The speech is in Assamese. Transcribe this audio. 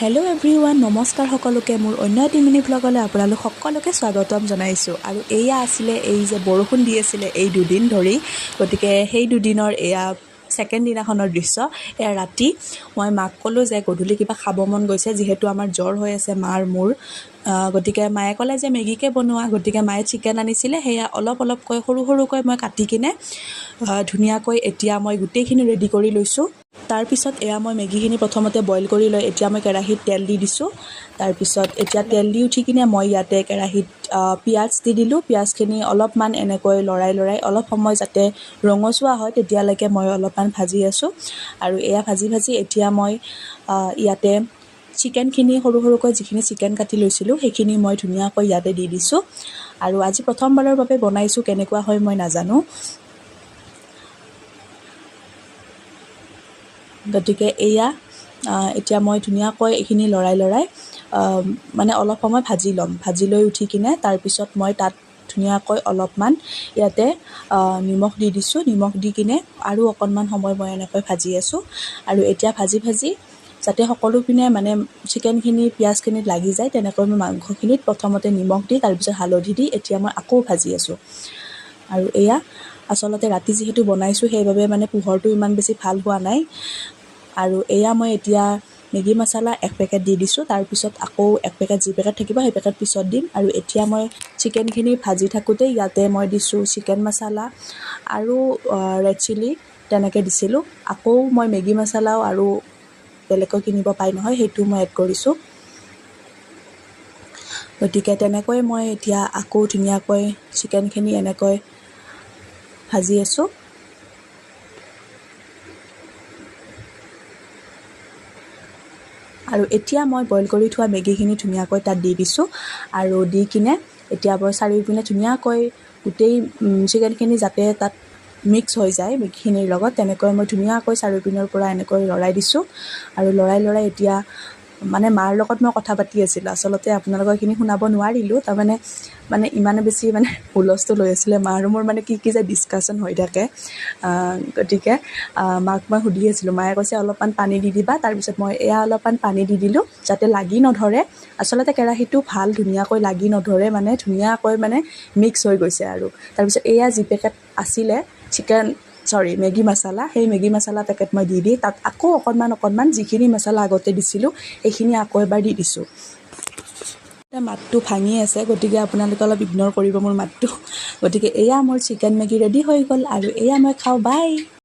হেল্ল' এভৰিৱান, নমস্কাৰ সকলোকে। মোৰ অন্য এটি মিনি ব্লগলৈ আপোনালোক সকলোকে স্বাগতম জনাইছোঁ। আৰু এয়া আছিলে এই যে বৰষুণ দি আছিলে এই দুদিন ধৰি, গতিকে সেই দুদিনৰ এয়া ছেকেণ্ড দিনাখনৰ দৃশ্য। এয়া ৰাতি মই মাক ক'লোঁ যে গধূলি কিবা খাব মন গৈছে, যিহেতু আমাৰ জ্বৰ হৈ আছে মাৰ মোৰ। গতিকে মায়ে ক'লে যে মেগীকে বনোৱা। গতিকে মায়ে চিকেন আনিছিলে, সেয়া অলপ অলপকৈ সৰু সৰুকৈ মই কাটি কিনে ধুনীয়াকৈ এতিয়া মই গোটেইখিনি ৰেডি কৰি লৈছোঁ। তাৰপিছত এয়া মই মেগীখিনি প্ৰথমতে বইল কৰি লৈ এতিয়া মই কেৰাহীত তেল দি দিছোঁ। তাৰপিছত এতিয়া তেল দি উঠি কিনে মই ইয়াতে কেৰাহীত পিঁয়াজ দি দিলোঁ। পিঁয়াজখিনি অলপমান এনেকৈ লৰাই অলপ সময় যাতে ৰঙচুৱা হয় তেতিয়ালৈকে মই অলপমান ভাজি আছোঁ। আৰু এয়া ভাজি এতিয়া মই ইয়াতে চিকেনখিনি সৰু সৰুকৈ যিখিনি চিকেন কাটি লৈছিলোঁ সেইখিনি মই ধুনীয়াকৈ ইয়াতে দি দিছোঁ। আৰু আজি প্ৰথমবাৰৰ বাবে বনাইছোঁ, কেনেকুৱা হয় মই নাজানো। গতিকে এয়া এতিয়া মই ধুনীয়াকৈ এইখিনি লৰাই মানে অলপ সময় ভাজি ল'ম। ভাজি লৈ উঠি কিনে তাৰপিছত মই তাত ধুনীয়াকৈ অলপমান ইয়াতে নিমখ দি দিছোঁ। নিমখ দি কিনে আৰু অকণমান সময় মই এনেকৈ ভাজি আছোঁ। আৰু এতিয়া ভাজি যাতে সকলো পিনে মানে চিকেনখিনি পিঁয়াজখিনিত লাগি যায়, তেনেকৈ মই মাংসখিনিত প্ৰথমতে নিমখ দি তাৰপিছত হালধি দি এতিয়া মই আকৌ ভাজি আছোঁ। আৰু এয়া আচলতে ৰাতি যিহেতু বনাইছোঁ সেইবাবে মানে পোহৰটো ইমান বেছি ভাল হোৱা নাই। আৰু এয়া মই এতিয়া মেগী মছলা 1 পেকেট দি দিছোঁ। তাৰপিছত আকৌ 1 পেকেট যি পেকেট থাকিব সেই পেকেট পিছত দিম। আৰু এতিয়া মই চিকেনখিনি ভাজি থাকোঁতে ইয়াতে মই দিছোঁ চিকেন মছলা আৰু ৰেড চিলি তেনেকৈ দিছিলোঁ। আকৌ মই মেগী মছলাও আৰু বেলেগকৈ কিনিব পাই নহয়, সেইটো মই এড কৰিছোঁ। গতিকে তেনেকৈ মই এতিয়া আকৌ ধুনীয়াকৈ চিকেনখিনি এনেকৈ ভাজি আছোঁ। আৰু এতিয়া মই বইল কৰি থোৱা মেগীখিনি ধুনীয়াকৈ তাত দি দিছোঁ। আৰু দি কিনে এতিয়া মই চাৰিওপিনে ধুনীয়াকৈ গোটেই চিকেনখিনি যাতে তাত মিক্স হৈ যায় মেগীখিনিৰ লগত, তেনেকৈ মই ধুনীয়াকৈ চাৰিওপিনৰ পৰা এনেকৈ লৰাই দিছোঁ। আৰু লৰাই এতিয়া মানে মাৰ লগত মই কথা পাতি আছিলোঁ। আচলতে আপোনালোকক এইখিনি শুনাব নোৱাৰিলোঁ, তাৰমানে ইমানে বেছি হুলস্থুল হৈ আছিলে। মা আৰু মোৰ কি যে ডিছকাশ্যন হৈ থাকে। গতিকে মাক মই সুধি আছিলোঁ। মায়ে কৈছে অলপমান পানী দি দিবা। তাৰপিছত মই এয়া অলপমান পানী দি দিলোঁ যাতে লাগি নধৰে। আচলতে কেৰাহীটো ভাল ধুনীয়াকৈ লাগি নধৰে, ধুনীয়াকৈ মিক্স হৈ গৈছে। আৰু তাৰপিছত এয়া যি পেকেট আছিলে মেগী মছলা, সেই মেগী মছলা পেকেট মই দি তাত আকৌ অকণমান যিখিনি মছলা আগতে দিছিলোঁ সেইখিনি আকৌ এবাৰ দি দিছোঁ। মাতটো ভাঙি আছে, গতিকে আপোনালোকে অলপ ইগন'ৰ কৰিব মোৰ মাতটো। গতিকে এয়া মোৰ চিকেন মেগী ৰেডি হৈ গ'ল। আৰু এয়া মই খাওঁ। বাই।